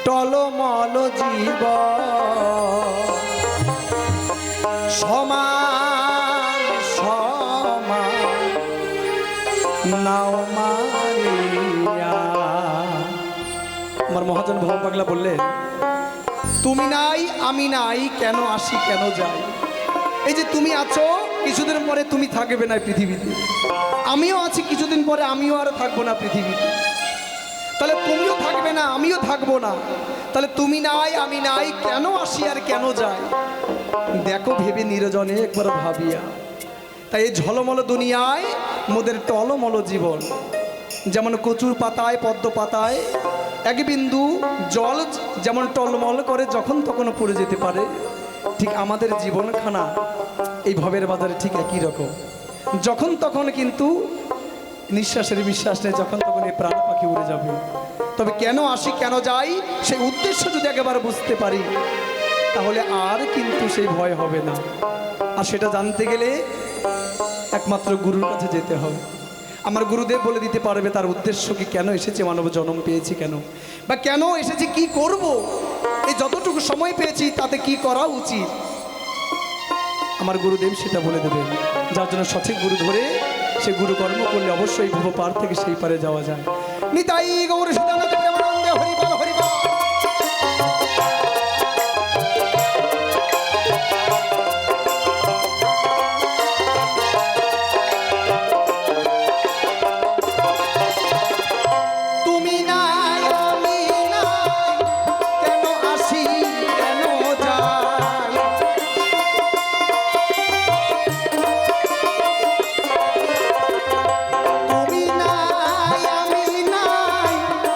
টলমল জীবন সমান সমান নাও মারিয়া। আমার মহাজন ভব পাগলা বললেন, তুমি নাই আমি নাই, কেন আসি কেন যাই। এই যে তুমি আছো, কিছুদিন পরে তুমি থাকবে না পৃথিবীতে, আমিও আছি কিছুদিন পরে আমিও আর থাকবো না পৃথিবীতে। তাহলে তুমিও থাকবে না আমিও থাকবো না, তাহলে তুমি নাই আমি নাই, কেন আসি আর কেন যাই। দেখো ভেবে নিরজনে একবার ভাবিয়া। তাই এই ঝলমল দুনিয়ায় মোদের টলমল জীবন, যেমন কচুর পাতায় পদ্ম পাতায় এক বিন্দু জল যেমন টলমল করে যখন তখন পড়ে যেতে পারে, ঠিক আমাদের জীবনখানা এই ভবের বাজারে ঠিক একই রকম। যখন তখন কিন্তু নিঃশ্বাসের বিশ্বাস নেই, যখন তখন এই প্রাণ পাখি উড়ে যাবে। তবে কেন আসি কেন যাই সেই উদ্দেশ্য যদি একেবারে বুঝতে পারি, তাহলে আর কিন্তু সেই ভয় হবে না। আর সেটা জানতে গেলে একমাত্র গুরুর কাছে যেতে হবে। আমার গুরুদেব বলে দিতে পারবে তার উদ্দেশ্য কি, কেন এসেছে, মানব জন্ম পেয়েছি কেন, বা কেন এসেছি, কি করব, এই যতটুকু সময় পেয়েছি তাতে কি করা উচিত। আমার গুরুদেব সেটা বলে দেবেন। যার জন্য সঠিক গুরু ধরে সে গুরু কর্ম করলে অবশ্যই ভব পার থেকে সেই পারে যাওয়া যায়। নিতাই গৌর সীতানাথ প্রেমানন্দে হরিবল হরিবল।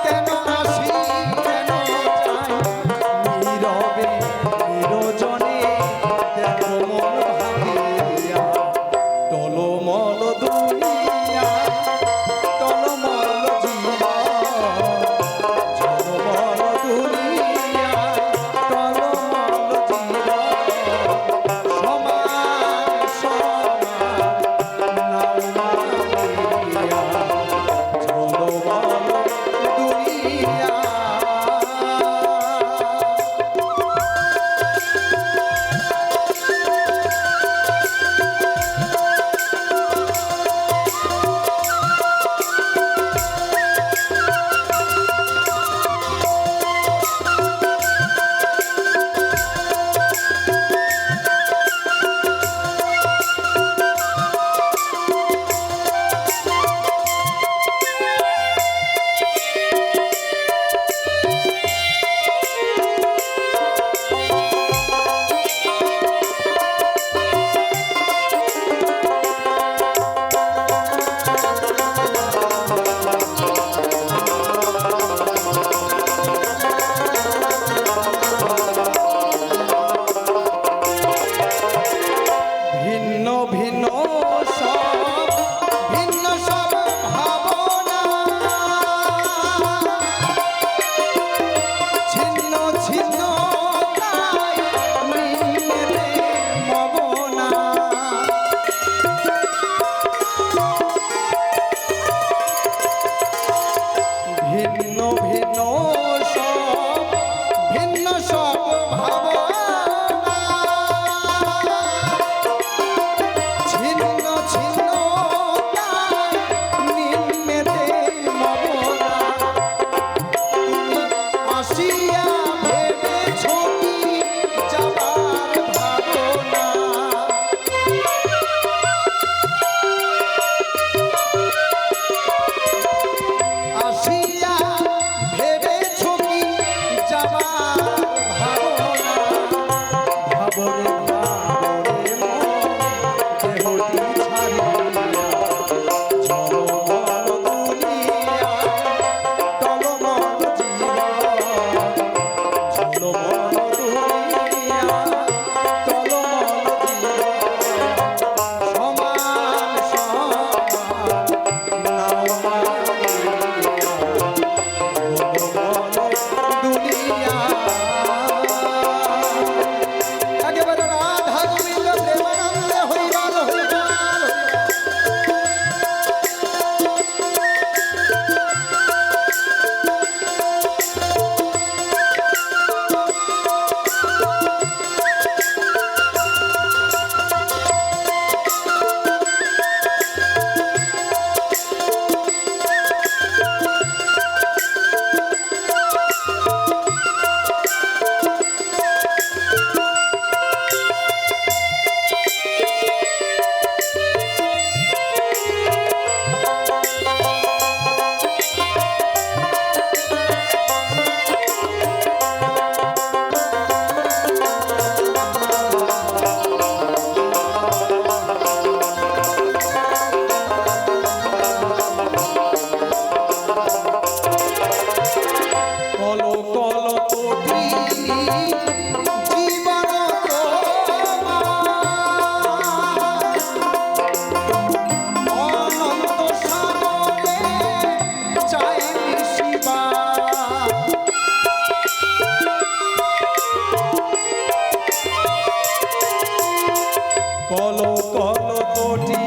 কেন কল কোটি জীবন অনন্ত সাগরে চাই শিবা কল কল কোটি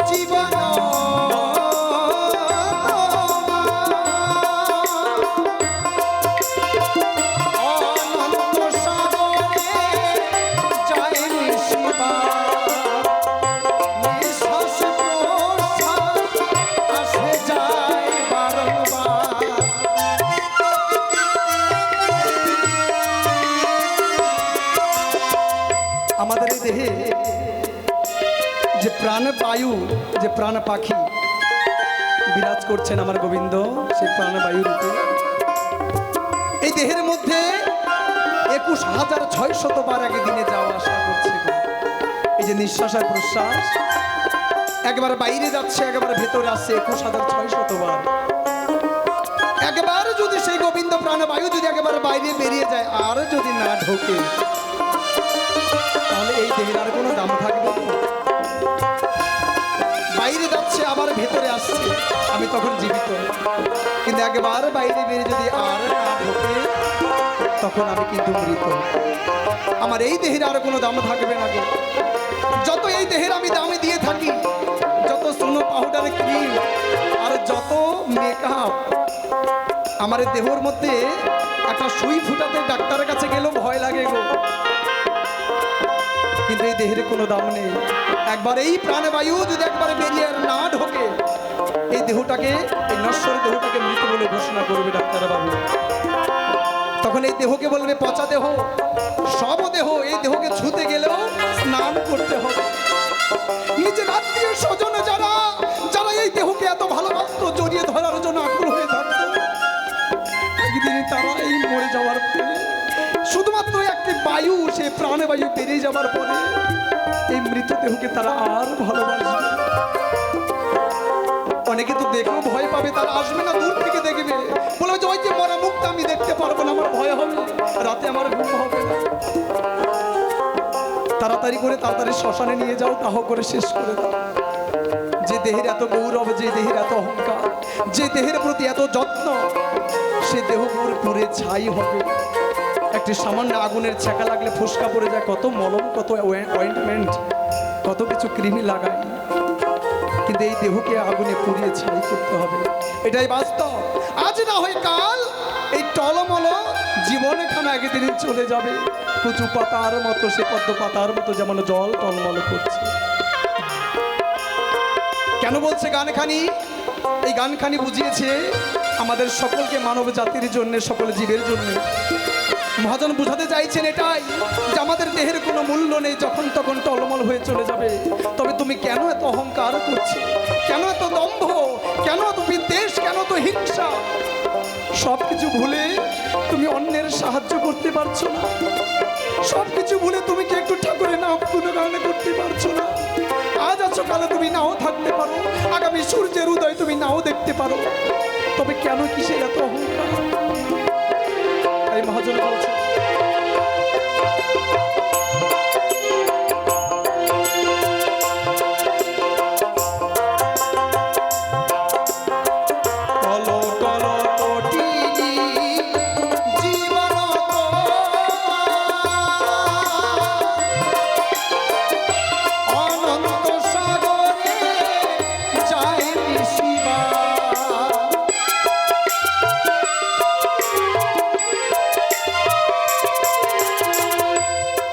জীবন অনন্ত সাগরে জয় শিবা নিঃশ্বাস প্রশ্বাস আসে যায় বারংবার আমাদের এই দেহে যে প্রাণ বায়ু যে প্রাণ পাখি বিরাজ করছেন আমার গোবিন্দ সেই প্রাণ বায়ু রূপে এই দেহের মধ্যে 21,600 বার একদিনে যাওয়া আসা করছে এই যে নিঃশ্বাস আর প্রশ্বাস একবার বাইরে যাচ্ছে একবার ভেতরে আসছে 21,600 বার একবার যদি সেই গোবিন্দ প্রাণ বায়ু যদি একবার বাইরে বেরিয়ে যায় আর যদি না ঢোকে তাহলে এই দেহের আর কোনো দাম থাকবে বাইরে যাচ্ছে আবার ভেতরে আসছে আমি তখন জীবিত কিন্তু একবার বাইরে বেরিয়ে যদি আর না ঢোকে তখন আমি কিন্তু মৃত আমার এই দেহের আর কোনো দাম থাকবে না যত এই দেহের আমি দামে দিয়ে থাকি যত সোনো পাউডার ক্রিম আর যত মেকআপ আমার দেহের মধ্যে একটা সুই ফুটাতে ডাক্তারের কাছে গেলেও ভয় লাগে গো কিন্তু এই দেহের কোনো দাম নেই একবার এই প্রাণবায়ু যদি একবার বেরিয়ে না ঢোকে এই দেহটাকে এই নশ্বর দেহটাকে মৃত বলে ঘোষণা করবে ডাক্তার বাবু তখন এই দেহকে বলবে পচা দেহ সব দেহ এই দেহকে ছুতে গেলেও স্নান করতে হবে নিজের আত্মীয় স্বজন যারা যারা এই দেহকে এত ভালোবাসত জড়িয়ে ধরার জন্য আকুল হয়ে থাকত একদিন তারা এই মরে যাওয়ার পরে শুধুমাত্র একটি বায়ু সে প্রাণবায়ু বেরিয়ে যাবার পরে এই মৃতদেহকে তারা আর ভালোবাসবে অনেকে তো দেখেও ভয় পাবে তারা আসবে না দূর থেকে দেখবে বলবে যে ওই যে মরা মুখটা আমি দেখতে পারবো না আমার ভয় হবে রাতে আমার ঘুম হবে না তাড়াতাড়ি করে তাড়াতাড়ি শ্মশানে নিয়ে যাও দাহ করে শেষ করে দাও যে দেহের এত গৌরব যে দেহের এত অহংকার যে দেহের প্রতি এত যত্ন সে দেহ পুরে ছাই হবে একটি সামান্য আগুনের ছ্যাঁকা লাগলে ফুসকা পড়ে যায় কত মলম কত অয়েন্টমেন্ট কত কিছু কৃমি লাগায় কিন্তু এই দেহকে আগুনে পুড়িয়ে ছাই করতে হবে এটাই বাস্তব আজ না হয় কাল এই টলমল জীবনখানা একদিন চলে যাবে কুচু পাতার মতো সে পদ্ম পাতার মতো যেমন জল টলমল করছে কেন বলছে গানখানি এই গানখানি বুঝিয়েছে আমাদের সকলকে মানব জাতির জন্য সকল জীবের জন্য মহাজন বুঝাতে চাইছেন এটাই যে আমাদের দেহের কোনো মূল্য নেই যখন তখন টলমল হয়ে চলে যাবে তবে তুমি কেন এত অহংকার করছো কেন এত দম্ভ কেন এত বিদ্বেষ কেন এত হিংসা সবকিছু ভুলে তুমি অন্যের সাহায্য করতে পারছো না সবকিছু ভুলে তুমি কি একটু ঠাকুরের নাম গুণগান করতে পারছো না আজ আছো কালে তুমি নাও থাকতে পারো আগামী সূর্যের উদয় তুমি নাও দেখতে পারো তবে কেন কিসের এত অহংকার তাই মহাজন বলছে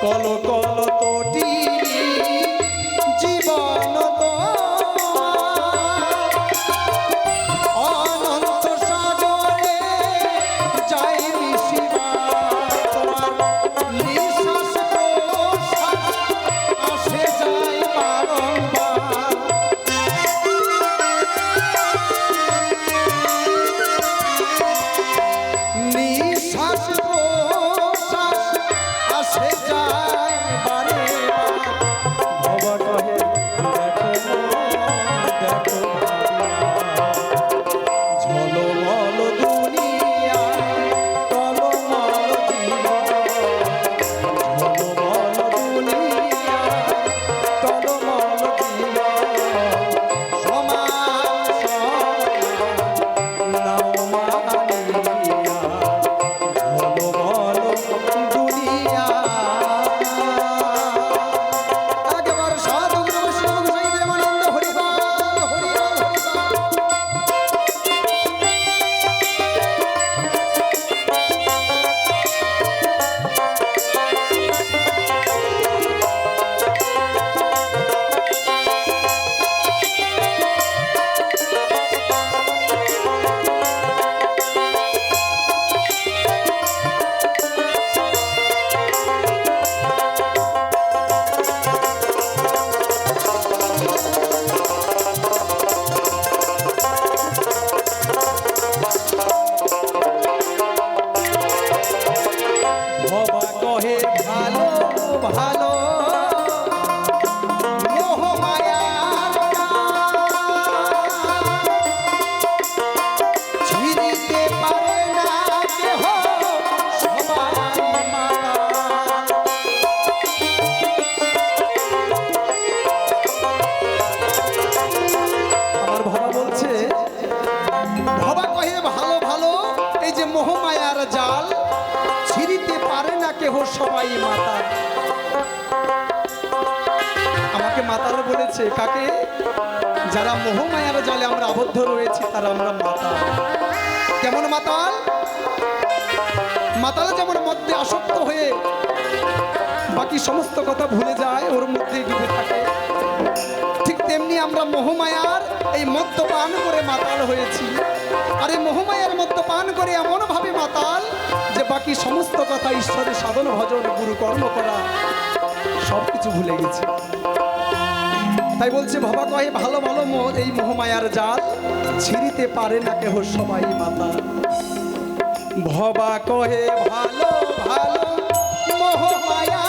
কল বলছে কাকে? যারা মোহমায়ার জালে আমরা আবদ্ধ রয়েছি তারা আমরা মাতাল। কেমন মাতাল? মাতাল যেমন মধ্যে আসক্ত হয়ে বাকি সমস্ত কথা ভুলে যায়, ওর মধ্যেই ডুবে থাকে, ঠিক তেমনি আমরা মোহমায়ার এই মদ্য পান করে মাতাল হয়েছি। আর এই মোহমায়ার মদ্য পান করে এমনভাবে মাতাল যে বাকি সমস্ত কথা, ঈশ্বরের সাধন ভজন গুরু কর্ম করা সব কিছু ভুলে গেছি। তাই বলছে ভবা কহে ভালো ভালো এই মোহমায়ার জাল, ছিঁড়িতে পারে না কেহ সবাই মাতাল। ভবা কহে ভালো ভালো মোহমায়া